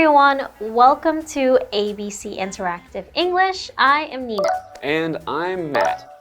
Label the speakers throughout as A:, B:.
A: everyone, welcome to ABC Interactive English. I am Nina.
B: And I'm Matt.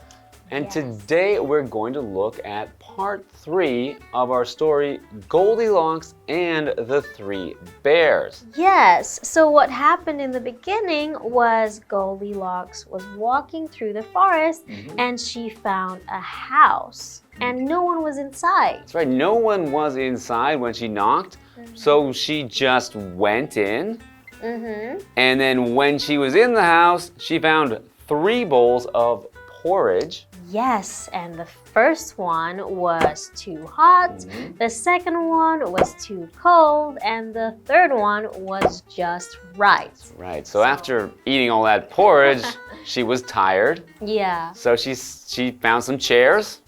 B: And today we're going to look at part 3 of our story, Goldilocks and the Three Bears.
A: Yes, so what happened in the beginning was Goldilocks was walking through the forest and she found a house and no one was inside.
B: That's right, no one was inside when she knocked, so she just went in. And then when she was in the house, she found 3 bowls of porridge.
A: Yes, and the first one was too hot, the second one was too cold, and the third one was just right.
B: Right, so after eating all that porridge, she was tired.
A: Yeah.
B: So she found some chairs.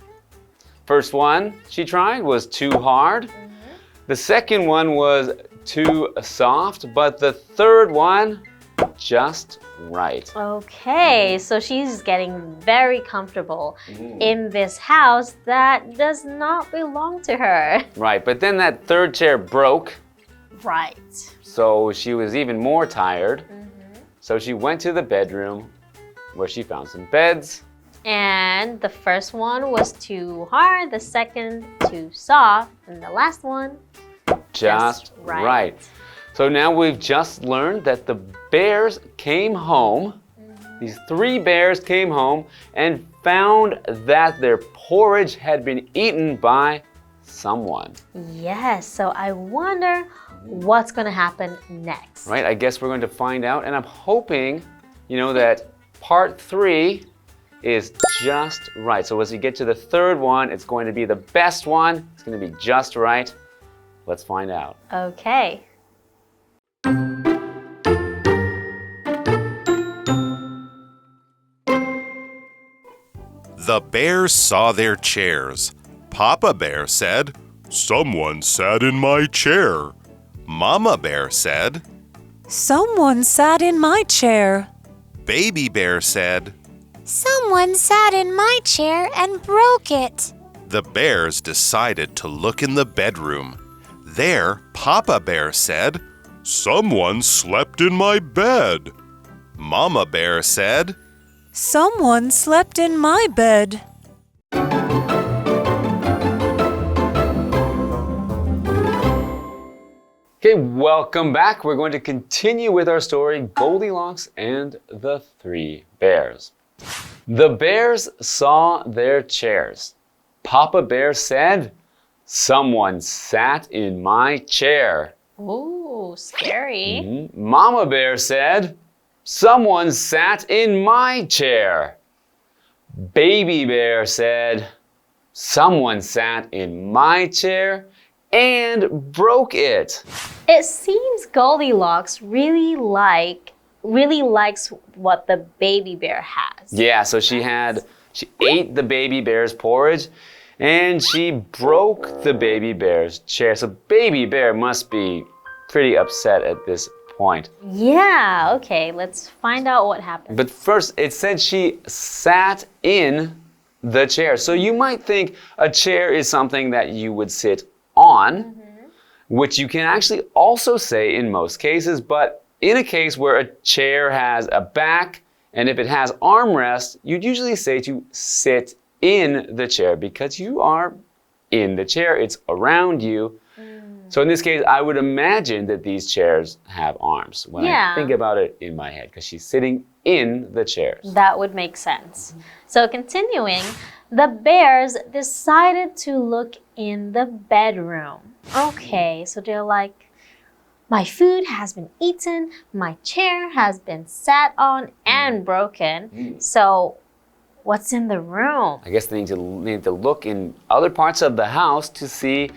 B: First one she tried was too hard. The second one was too soft, but the third one, just right.
A: Okay, so she's getting very comfortable in this house that does not belong to her.
B: Right, but then that third chair broke.
A: Right.
B: So she was even more tired. So she went to the bedroom where she found some beds.
A: And the first one was too hard, the second too soft, and the last one just right. So now we've just learned that the bears came home. These 3 bears came home and found that their porridge had been eaten by someone. Yes, so I wonder what's going to happen next.
B: Right, I guess we're going to find out, and I'm hoping, that part 3 is just right. So as we get to the third one, it's going to be the best one. It's going to be just right. Let's find out.
A: Okay.
C: The bears saw their chairs. Papa Bear said, "Someone sat in my chair." Mama Bear said,
D: "Someone sat in my chair."
C: Baby Bear said,
E: "Someone sat in my chair and broke it."
C: The bears decided to look in the bedroom. There, Papa Bear said, "Someone slept in my bed." Mama Bear said,
D: "Someone slept in my bed."
B: Okay, welcome back. We're going to continue with our story, Goldilocks and the 3 Bears. The bears saw their chairs. Papa Bear said, "Someone sat in my chair."
A: Ooh, scary.
B: Mama Bear said, "Someone sat in my chair." Baby Bear said, "Someone sat in my chair and broke it."
A: It seems Goldilocks really likes what the baby bear has.
B: Yeah, so she ate the baby bear's porridge and she broke the baby bear's chair. So baby bear must be pretty upset at this point.
A: Yeah, okay, let's find out what happened.
B: But first, it said she sat in the chair. So you might think a chair is something that you would sit on, which you can actually also say in most cases, but in a case where a chair has a back, and if it has armrests, you'd usually say to sit in the chair because you are in the chair, it's around you. So in this case, I would imagine that these chairs have arms when I think about it in my head, because she's sitting in the chairs.
A: That would make sense. So continuing, the bears decided to look in the bedroom. Okay, so they're like, my food has been eaten, my chair has been sat on and broken. So what's in the room?
B: I guess they need to look in other parts of the house to see,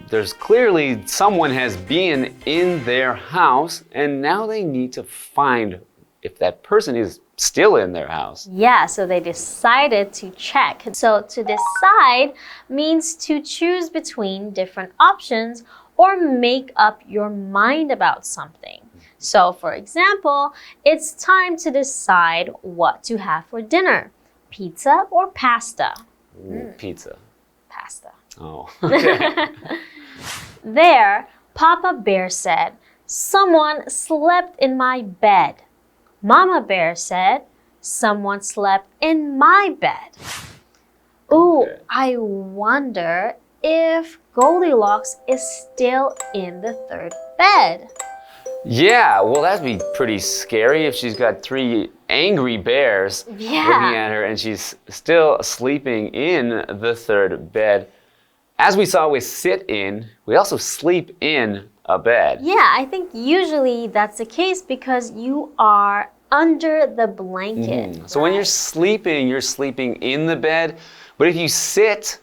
B: there's clearly someone has been in their house, and now they need to find if that person is still in their house.
A: Yeah, so they decided to check. So to decide means to choose between different options or make up your mind about something. So for example, it's time to decide what to have for dinner, pizza or pasta.
B: Pizza.
A: Pasta.
B: Oh, okay.
A: There, Papa Bear said, Someone slept in my bed. Mama Bear said, someone slept in my bed. Ooh, I wonder if Goldilocks is still in the third bed.
B: Yeah, well, that'd be pretty scary if she's got 3 angry bears looking at her and she's still sleeping in the third bed. As we saw with sit in, we also sleep in a bed.
A: Yeah, I think usually that's the case because you are under the blanket.
B: So when you're sleeping in the bed. But if you sit,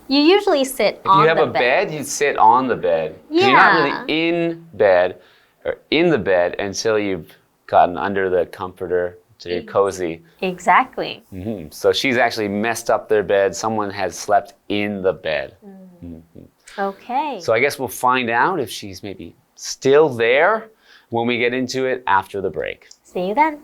A: you usually sit on the bed.
B: If you have a bed, you sit on the bed.
A: Yeah.
B: You're not really in bed or in the bed until you've gotten under the comforter so you're cozy.
A: Exactly.
B: So she's actually messed up their bed. Someone has slept in the bed.
A: Okay.
B: So I guess we'll find out if she's maybe still there when we get into it after the break.
A: See you then.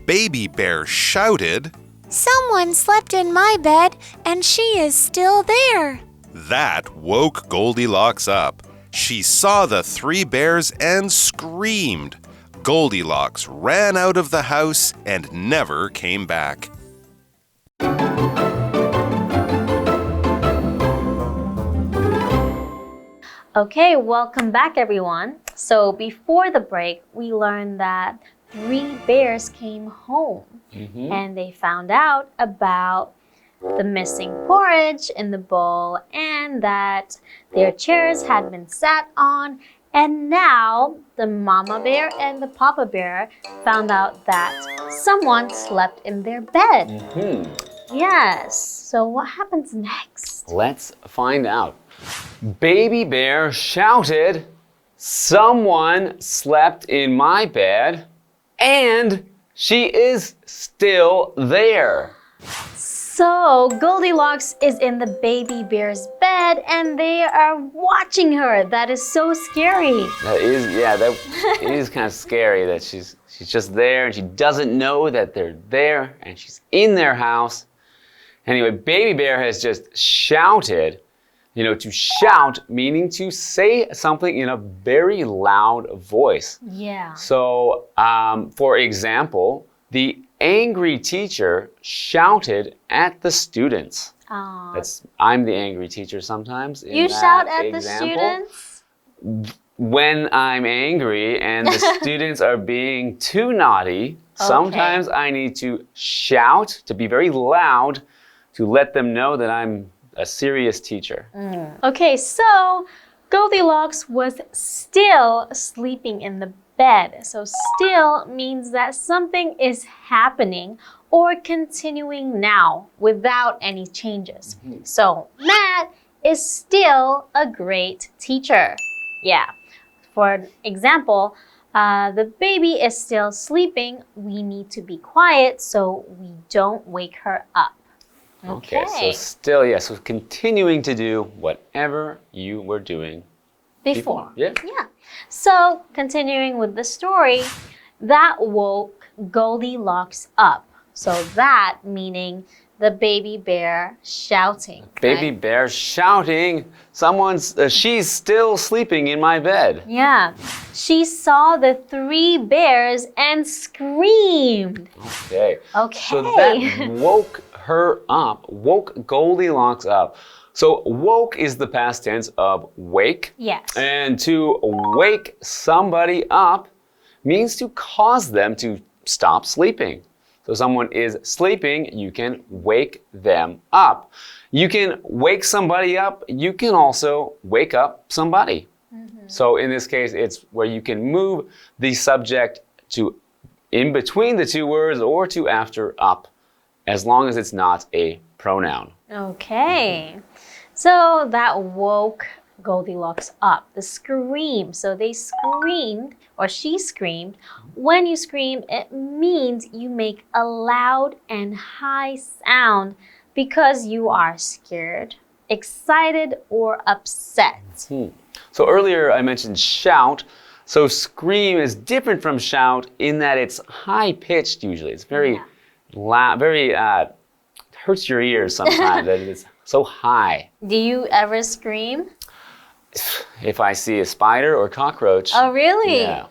C: Baby Bear shouted,
E: Someone slept in my bed, and she is still there.
C: That woke Goldilocks up. She saw the 3 bears and screamed. Goldilocks ran out of the house and never came back.
A: Okay, welcome back everyone. So before the break, we learned that 3 bears came home and they found out about the missing porridge in the bowl and that their chairs had been sat on, and now the mama bear and the papa bear found out that someone slept in their bed. Yes, so what happens next?
B: Let's find out. Baby Bear shouted, someone slept in my bed, and she is still there.
A: So Goldilocks is in the baby bear's bed and they are watching her. That is so scary.
B: That is kind of scary that she's just there and she doesn't know that they're there and she's in their house. Anyway, Baby Bear has just shouted. You know, to shout meaning to say something in a very loud voice.
A: Yeah.
B: So, for example, the angry teacher shouted at the students. I'm the angry teacher sometimes.
A: You shout at the students?
B: When I'm angry and the students are being too naughty, sometimes I need to shout, to be very loud, to let them know that I'm a serious teacher.
A: Okay, so Goldilocks was still sleeping in the bed. So still means that something is happening or continuing now without any changes. So Matt is still a great teacher. Yeah. For example, the baby is still sleeping. We need to be quiet so we don't wake her up.
B: Okay, so still, yes, so continuing to do whatever you were doing before. Yeah.
A: So, continuing with the story, that woke Goldilocks up. So that meaning the baby bear shouting.
B: Baby bear shouting, she's still sleeping in my bed.
A: Yeah. She saw the 3 bears and screamed.
B: Okay. So that woke her up, woke Goldilocks up. So woke is the past tense of wake.
A: Yes.
B: And to wake somebody up means to cause them to stop sleeping. So someone is sleeping, you can wake them up. You can wake somebody up, you can also wake up somebody. So in this case, it's where you can move the subject to in between the 2 words or to after up, as long as it's not a pronoun.
A: Okay. So that woke Goldilocks up. The scream. So they screamed, or she screamed. When you scream, it means you make a loud and high sound because you are scared, excited, or upset.
B: So earlier I mentioned shout. So scream is different from shout in that it's high-pitched usually. It's very loud, very hurts your ears sometimes that it's so high.
A: Do you ever scream?
B: If I see a spider or cockroach.
A: Oh, really?
B: Yeah.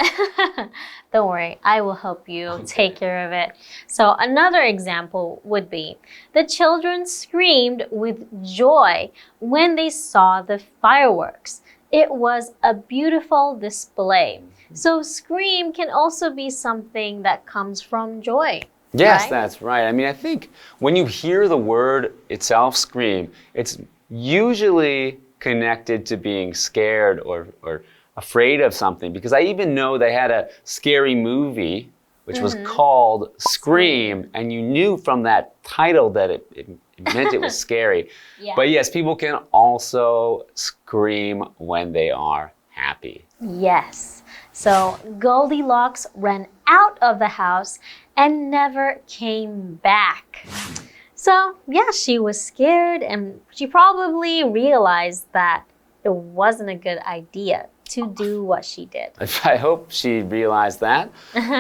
A: Don't worry, I will help you take care of it. So another example would be, the children screamed with joy when they saw the fireworks. It was a beautiful display. So scream can also be something that comes from joy.
B: Yes,
A: right?
B: That's right. I mean, I think when you hear the word itself, scream, it's usually connected to being scared or afraid of something, because I even know they had a scary movie which was called Scream, and you knew from that title that it meant it was scary.
A: Yeah.
B: But yes, people can also scream when they are happy.
A: Yes. So Goldilocks ran out of the house and never came back. So yeah, she was scared, and she probably realized that it wasn't a good idea to do what she did.
B: I hope she realized that.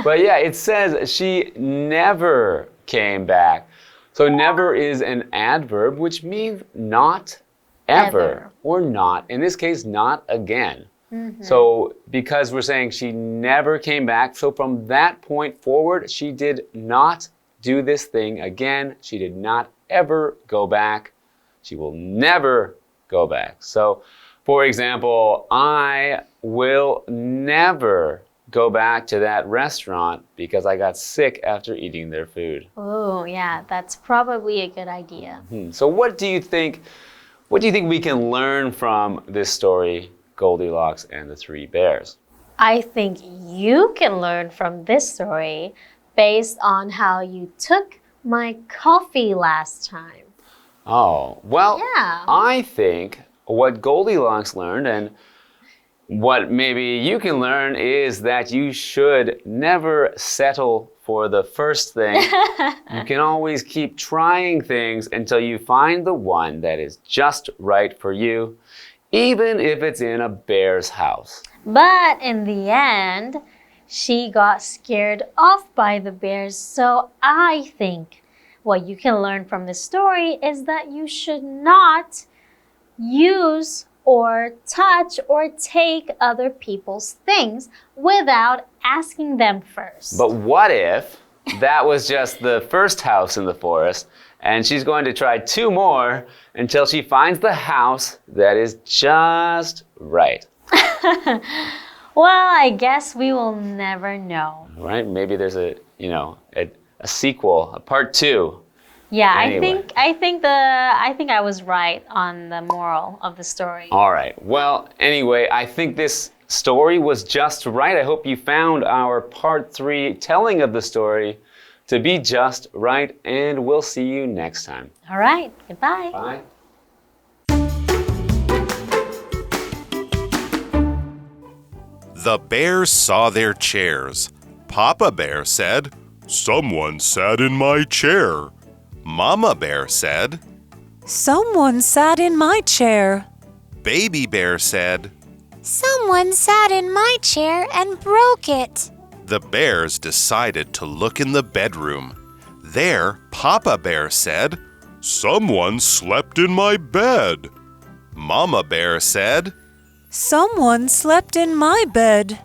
B: But yeah, it says she never came back. So never is an adverb, which means not ever. Or not, in this case, not again. So because we're saying she never came back, so from that point forward, she did not do this thing again. She did not ever go back. She will never go back. So, for example, I will never go back to that restaurant because I got sick after eating their food.
A: Oh, yeah, that's probably a good idea.
B: So what do you think we can learn from this story, Goldilocks and the Three Bears?
A: I think you can learn from this story based on how you took my coffee last time.
B: Oh, well,
A: Yeah.
B: I think what Goldilocks learned and what maybe you can learn is that you should never settle for the first thing. You can always keep trying things until you find the one that is just right for you, even if it's in a bear's house.
A: But in the end, she got scared off by the bears. So I think what you can learn from this story is that you should not use or touch or take other people's things without asking them first.
B: But what if that was just the first house in the forest and she's going to try 2 more until she finds the house that is just right?
A: Well, I guess we will never know.
B: Right? Maybe there's a sequel, a part 2.
A: Yeah,
B: Anyway.
A: I think I was right on the moral of the story.
B: All right. Well, anyway, I think this story was just right. I hope you found our part 3 telling of the story to be just right, and we'll see you next time.
A: All right, goodbye.
B: Bye.
C: The bears saw their chairs. Papa Bear said, "Someone sat in my chair." Mama Bear said,
D: Someone sat in my chair.
C: Baby Bear said,
E: Someone sat in my chair and broke it.
C: The bears decided to look in the bedroom. There, Papa Bear said, "Someone slept in my bed." Mama Bear said,
D: Someone slept in my bed.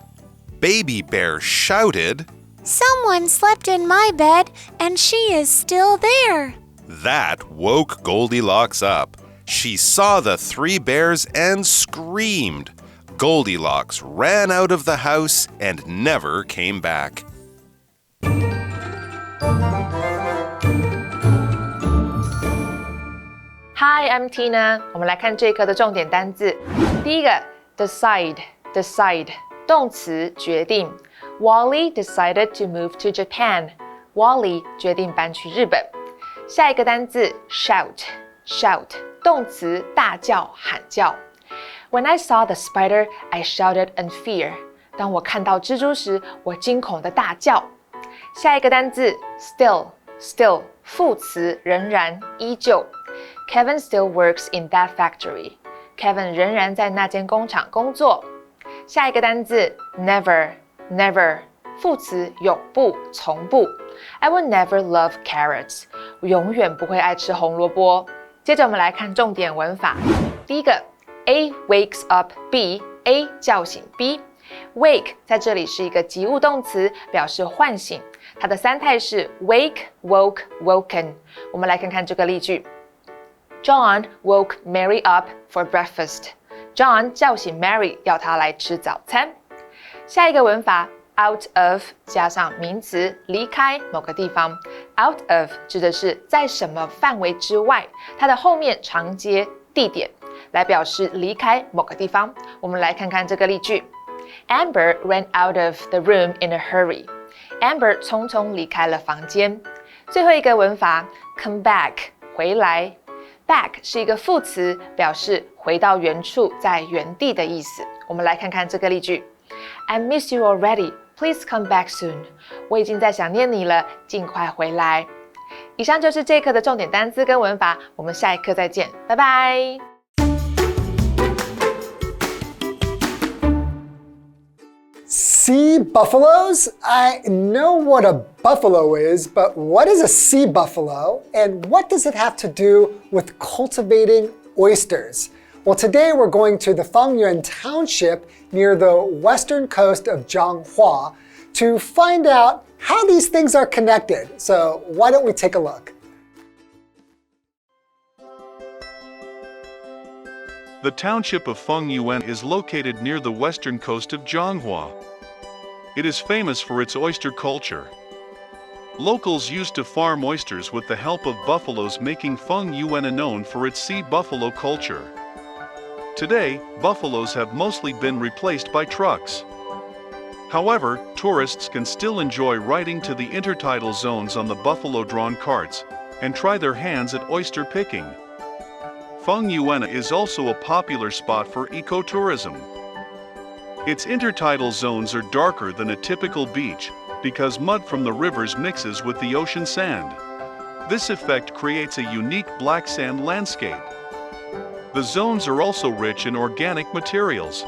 C: Baby Bear shouted.
E: Someone slept in my bed and she is still there.
C: That woke Goldilocks up. She saw the 3 bears and screamed. Goldilocks ran out of the house and never came back.
F: Hi, I'm Tina. 我们来看这一课的重点单字。第一个 decide 动词决定。Wally decided to move to Japan. Wally 决定搬去日本。下一个单字 shout 动词大叫喊叫。When I saw the spider, I shouted in fear. 当我看到蜘蛛时，我惊恐地大叫。下一个单字 still 副词仍然依旧。Kevin still works in that factory. Kevin 仍然在那间工厂工作。下一个单字 never 副词永不从不。I will never love carrots. 永远不会爱吃红萝卜。接着我们来看重点文法。第一个 A wakes up B，A 叫醒 B。Wake 在这里是一个及物动词，表示唤醒。它的三态是 wake, woke, woken。我们来看看这个例句。John woke Mary up for breakfast. John 叫醒 Mary， 要她来吃早餐。下一个文法 out of 加上名词，离开某个地方。Out of 指的是在什么范围之外，它的后面常接地点，来表示离开某个地方。我们来看看这个例句。Amber ran out of the room in a hurry. Amber 匆匆离开了房间。最后一个文法 come back 回来。Back 是一个副词，表示回到原处，在原地的意思。我们来看看这个例句。I miss you already. Please come back soon. 我已经在想念你了，尽快回来。以上就是这一课的重点单词跟文法，我们下一课再见，拜拜。
G: Sea buffaloes? I know what a buffalo is, but what is a sea buffalo? And what does it have to do with cultivating oysters? Well, today we're going to the Fangyuan Township near the western coast of Zhanghua to find out how these things are connected. So why don't we take a look?
C: The township of Fangyuan is located near the western coast of Zhanghua. It is famous for its oyster culture. Locals used to farm oysters with the help of buffaloes, making Fangyuan known for its sea buffalo culture. Today, buffaloes have mostly been replaced by trucks. However, tourists can still enjoy riding to the intertidal zones on the buffalo-drawn carts and try their hands at oyster picking. Fangyuan is also a popular spot for ecotourism. Its intertidal zones are darker than a typical beach because mud from the rivers mixes with the ocean sand. This effect creates a unique black sand landscape. The zones are also rich in organic materials.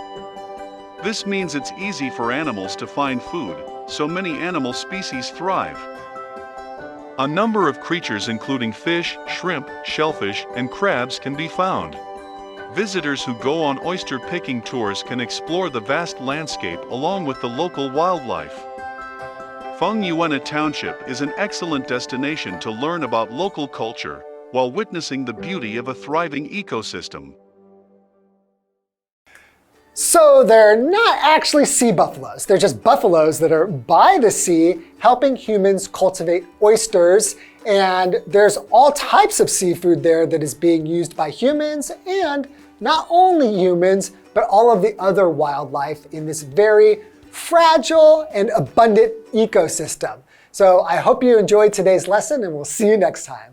C: This means it's easy for animals to find food, so many animal species thrive. A number of creatures including fish, shrimp, shellfish, and crabs can be found. Visitors who go on oyster picking tours can explore the vast landscape along with the local wildlife. Fangyuan Township is an excellent destination to learn about local culture while witnessing the beauty of a thriving ecosystem.
G: So they're not actually sea buffaloes. They're just buffaloes that are by the sea helping humans cultivate oysters. And there's all types of seafood there that is being used by humans and not only humans, but all of the other wildlife in this very fragile and abundant ecosystem. So I hope you enjoyed today's lesson and we'll see you next time.